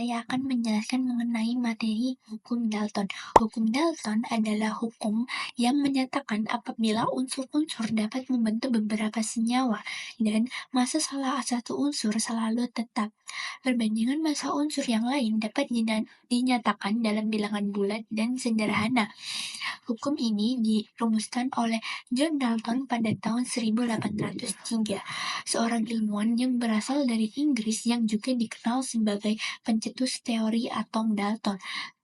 saya akan menjelaskan mengenai materi hukum Dalton. Hukum Dalton adalah hukum yang menyatakan apabila unsur-unsur dapat membentuk beberapa senyawa dan massa salah satu unsur selalu tetap. Perbandingan massa unsur yang lain dapat dinyatakan dalam bilangan bulat dan sederhana. Hukum ini dirumuskan oleh John Dalton pada tahun 1803, seorang ilmuwan yang berasal dari Inggris yang juga dikenal sebagai pencetus teori atom Dalton.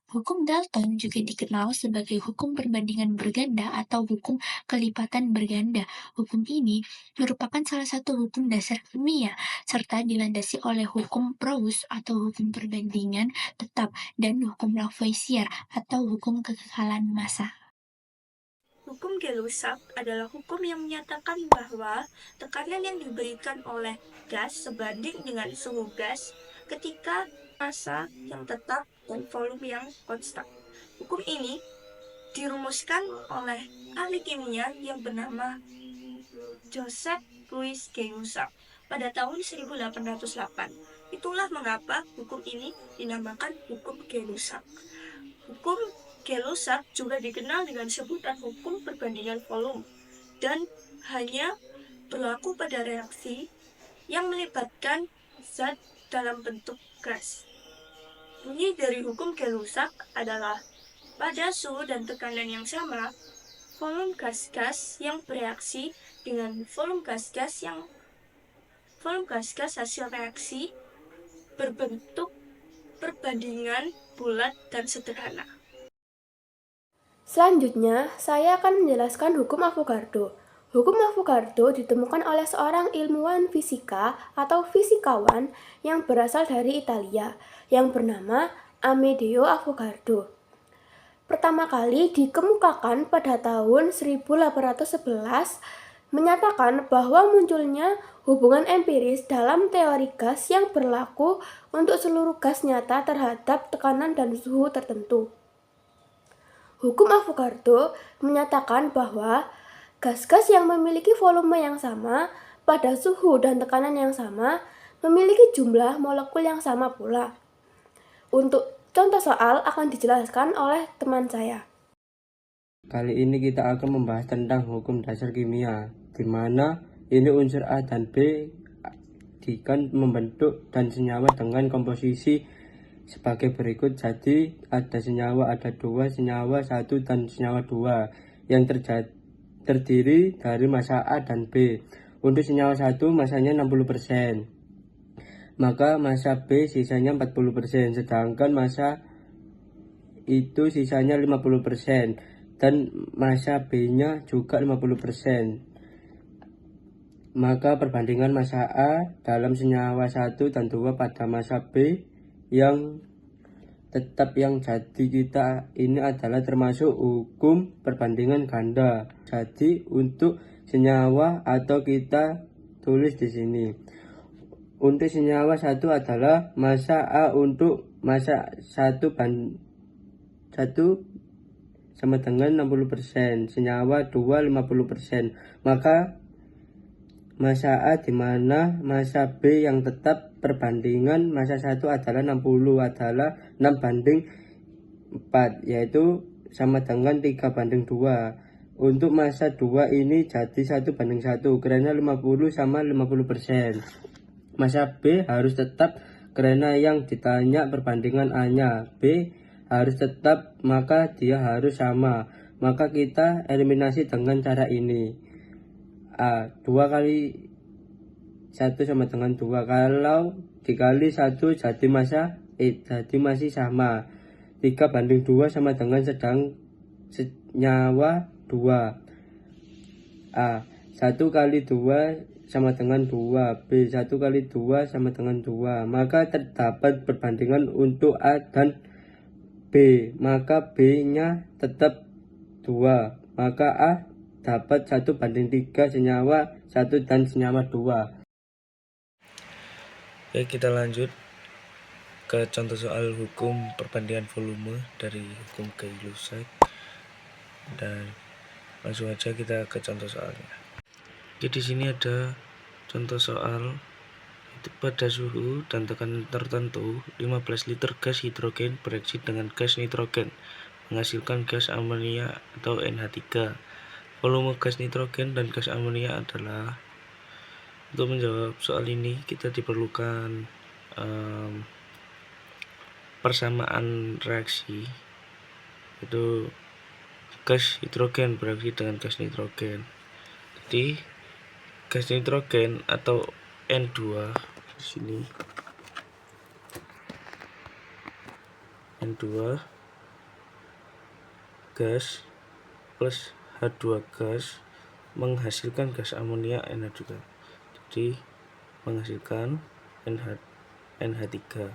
Hukum Dalton juga dikenal sebagai hukum perbandingan berganda atau hukum kelipatan berganda. Hukum ini merupakan salah satu hukum dasar kimia, serta dilandasi oleh hukum Proust atau hukum perbandingan tetap dan hukum Lavoisier atau hukum kekekalan massa. Hukum Gay-Lussac adalah hukum yang menyatakan bahwa tekanan yang diberikan oleh gas sebanding dengan suhu gas ketika massa yang tetap dan volume yang konstan. Hukum ini dirumuskan oleh ahli kimia yang bernama Joseph Louis Gay-Lussac pada tahun 1808. Itulah mengapa hukum ini dinamakan hukum Gay-Lussac. Hukum Gay-Lussac juga dikenal dengan sebutan hukum perbandingan volume dan hanya berlaku pada reaksi yang melibatkan zat dalam bentuk gas. Bunyi dari hukum Gay-Lussac adalah pada suhu dan tekanan yang sama, volume gas-gas yang bereaksi dengan volume gas-gas hasil reaksi berbentuk perbandingan bulat dan sederhana. Selanjutnya, saya akan menjelaskan hukum Avogadro. Hukum Avogadro ditemukan oleh seorang ilmuwan fisika atau fisikawan yang berasal dari Italia, yang bernama Amedeo Avogadro. Pertama kali dikemukakan pada tahun 1811, menyatakan bahwa munculnya hubungan empiris dalam teori gas yang berlaku untuk seluruh gas nyata terhadap tekanan dan suhu tertentu. Hukum Avogadro menyatakan bahwa gas-gas yang memiliki volume yang sama pada suhu dan tekanan yang sama memiliki jumlah molekul yang sama pula. Untuk contoh soal akan dijelaskan oleh teman saya. Kali ini kita akan membahas tentang hukum dasar kimia, di mana ini unsur A dan B akan membentuk dan senyawa dengan komposisi sebagai berikut. Jadi ada senyawa, ada dua senyawa, satu dan senyawa dua yang terdiri dari massa A dan B. Untuk senyawa satu massanya 60%, maka massa B sisanya 40%, sedangkan massa itu sisanya 50%, dan massa B-nya juga 50%. Maka perbandingan massa A dalam senyawa 1 dan 2 pada massa B yang tetap yang jadi kita ini adalah termasuk hukum perbandingan ganda. Jadi untuk senyawa atau kita tulis di sini. Untuk senyawa 1 adalah massa A untuk massa 1 sama dengan 60%, senyawa 2 50%. Maka massa A di mana massa B yang tetap perbandingan massa 1 adalah 60 adalah 6 banding 4, yaitu sama dengan 3 banding 2. Untuk massa 2 ini jadi 1 banding 1 karena 50 sama 50%. Massa B harus tetap karena yang ditanya perbandingan A-nya. B harus tetap, maka dia harus sama. Maka kita eliminasi dengan cara ini. A 2 kali 1 sama dengan 2. Kalau dikali 1 jadi massa jadi masih sama. 3 banding 2 sama dengan senyawa 2. A 1 kali 2 sama dengan 2. B 1 kali 2 sama dengan 2. Maka terdapat perbandingan untuk A dan B. Maka B nya tetap 2. Maka A dapat 1 banding 3 senyawa 1 dan senyawa 2. Oke, kita lanjut ke contoh soal hukum perbandingan volume dari hukum Gay-Lussac, dan langsung aja kita ke contoh soalnya. Jadi di sini ada contoh soal Pada suhu dan tekanan tertentu, 15 liter gas hidrogen bereaksi dengan gas nitrogen, menghasilkan gas amonia atau NH3. Volume gas nitrogen dan gas amonia adalah. Untuk menjawab soal ini, kita diperlukan persamaan reaksi, yaitu gas hidrogen bereaksi dengan gas nitrogen. Jadi gas nitrogen atau N2 di sini, N2 gas plus H2 gas menghasilkan gas amonia NH2. Jadi menghasilkan NH3.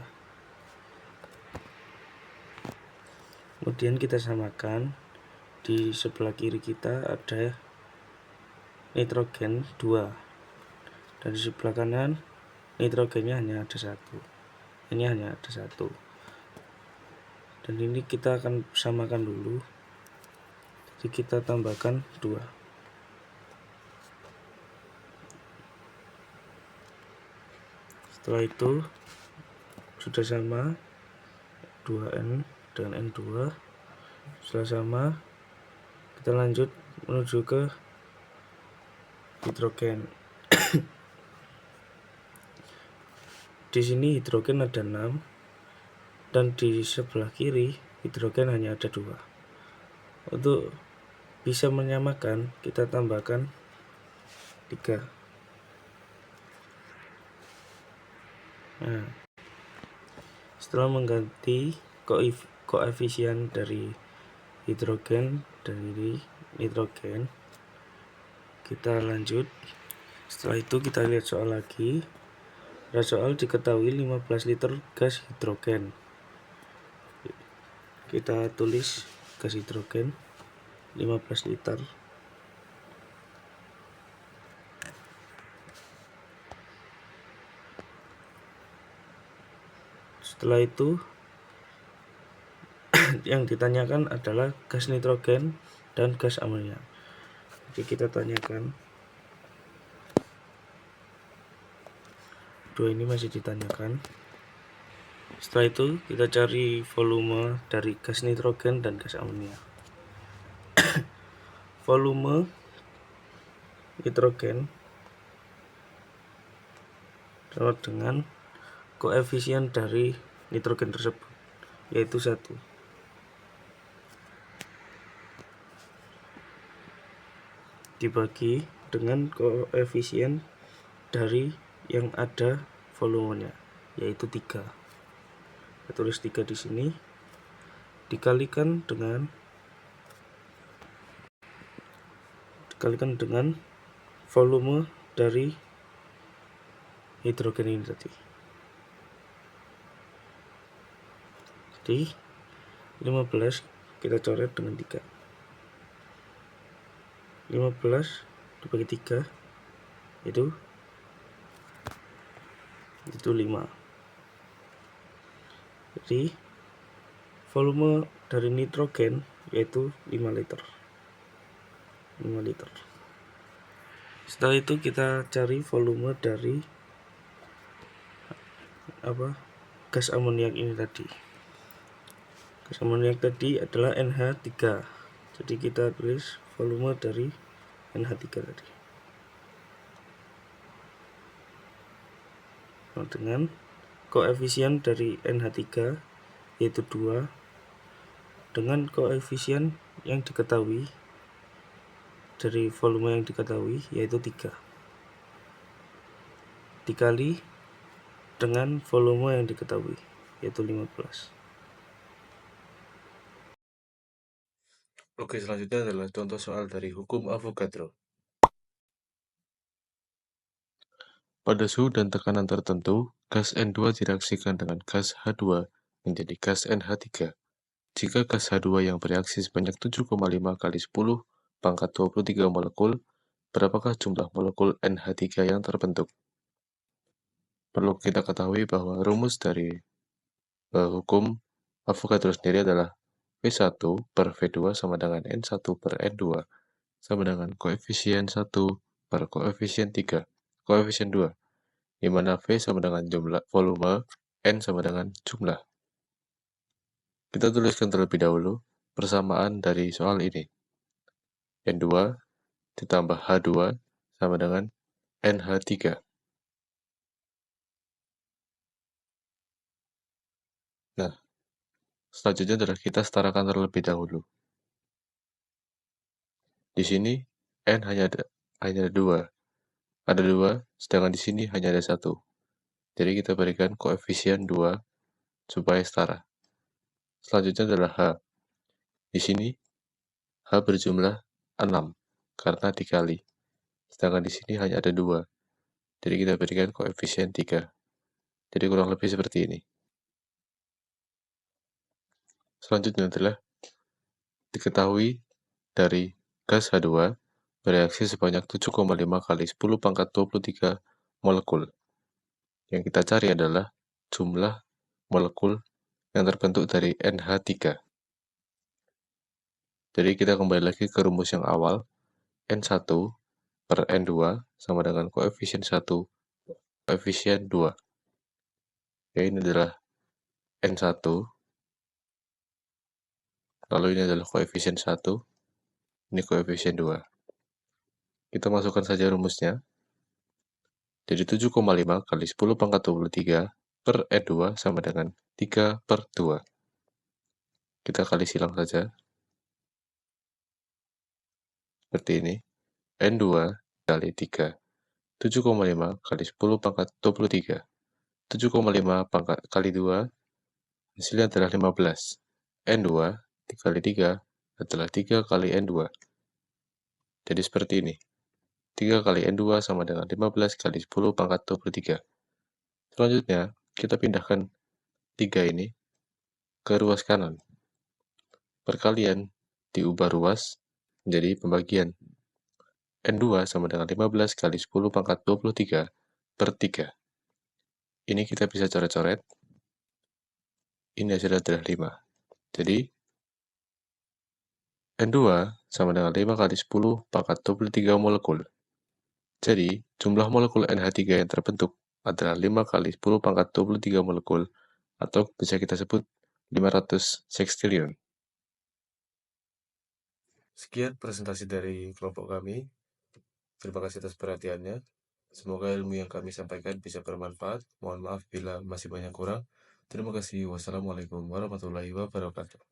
Kemudian kita samakan, di sebelah kiri kita ada nitrogen 2, dan di sebelah kanan nitrogennya hanya ada 1. Ini hanya ada 1. Dan ini kita akan samakan dulu. Jadi kita tambahkan 2. Setelah itu sudah sama 2N dengan N2. Setelah sama, kita lanjut menuju ke hidrogen. Di sini hidrogen ada 6, dan di sebelah kiri hidrogen hanya ada 2. Untuk bisa menyamakan, kita tambahkan 3. Nah, setelah mengganti koefisien dari hidrogen dari nitrogen, kita lanjut. Setelah itu kita lihat soal lagi. Pada soal diketahui 15 liter gas hidrogen. Kita tulis gas hidrogen 15 liter. Setelah itu yang ditanyakan adalah gas nitrogen dan gas amonia. Jadi kita tanyakan, dua ini masih ditanyakan. Setelah itu kita cari volume dari gas nitrogen dan gas amonia. Volume nitrogen sama dengan koefisien dari nitrogen tersebut, yaitu 1. Dibagi dengan koefisien dari yang ada volumenya, yaitu 3. Kita tulis 3 di sini, dikalikan dengan volume dari hidrogen ini tadi. Jadi 15 kita coret dengan 3. 15 dibagi 3 itu 5. Jadi volume dari nitrogen yaitu 5 liter. Setelah itu kita cari volume dari gas amoniak ini tadi. Gas amoniak tadi adalah NH3. Jadi kita tulis volume dari NH3 tadi. Nah, dengan koefisien dari NH3 yaitu 2 dengan koefisien yang diketahui dari volume yang diketahui yaitu 3 dikali dengan volume yang diketahui yaitu 15. Oke, selanjutnya adalah contoh soal dari hukum Avogadro. Pada suhu dan tekanan tertentu, gas N2 direaksikan dengan gas H2 menjadi gas NH3. Jika gas H2 yang bereaksi sebanyak 7,5 kali 10 pangkat 23 molekul, berapakah jumlah molekul NH3 yang terbentuk? Perlu kita ketahui bahwa rumus dari hukum Avogadro sendiri adalah V1 per V2 sama dengan N1 per N2 sama dengan koefisien 1 per koefisien 3, koefisien 2. di mana V sama dengan jumlah volume, N sama dengan jumlah. Kita tuliskan terlebih dahulu persamaan dari soal ini. N2 ditambah H2 sama dengan NH3. Nah, selanjutnya adalah kita setarakan terlebih dahulu. Di sini N hanya ada 2. Ada 2, sedangkan di sini hanya ada 1. Jadi kita berikan koefisien 2 supaya setara. Selanjutnya adalah H. Di sini H berjumlah 6 karena dikali. Sedangkan di sini hanya ada 2. Jadi kita berikan koefisien 3. Jadi kurang lebih seperti ini. Selanjutnya adalah diketahui dari gas H2 bereaksi sebanyak 7,5 kali 10 pangkat 23 molekul. Yang kita cari adalah jumlah molekul yang terbentuk dari NH3. Jadi kita kembali lagi ke rumus yang awal, N1 per N2 sama dengan koefisien 1, koefisien 2. Ya, ini adalah N1, lalu ini adalah koefisien 1, ini koefisien 2. Kita masukkan saja rumusnya. Jadi 7,5 kali 10 pangkat 23 per N2 sama dengan 3 per 2. Kita kali silang saja. Seperti ini. N2 kali 3. 7,5 kali 10 pangkat 23. 7,5 pangkat kali 2, hasilnya adalah 15. N2 dikali 3 adalah 3 kali N2. Jadi seperti ini. 3 kali N2 sama dengan 15 kali 10 pangkat 23. Selanjutnya, kita pindahkan 3 ini ke ruas kanan. Perkalian diubah ruas menjadi pembagian. N2 sama dengan 15 kali 10 pangkat 23 per 3. Ini kita bisa coret-coret. Ini hasilnya adalah 5. Jadi, N2 sama dengan 5 kali 10 pangkat 23 molekul. Jadi, jumlah molekul NH3 yang terbentuk adalah 5 kali 10 pangkat 23 molekul, atau bisa kita sebut 500 sekstilion. Sekian presentasi dari kelompok kami. Terima kasih atas perhatiannya. Semoga ilmu yang kami sampaikan bisa bermanfaat. Mohon maaf bila masih banyak kurang. Terima kasih. Wassalamualaikum warahmatullahi wabarakatuh.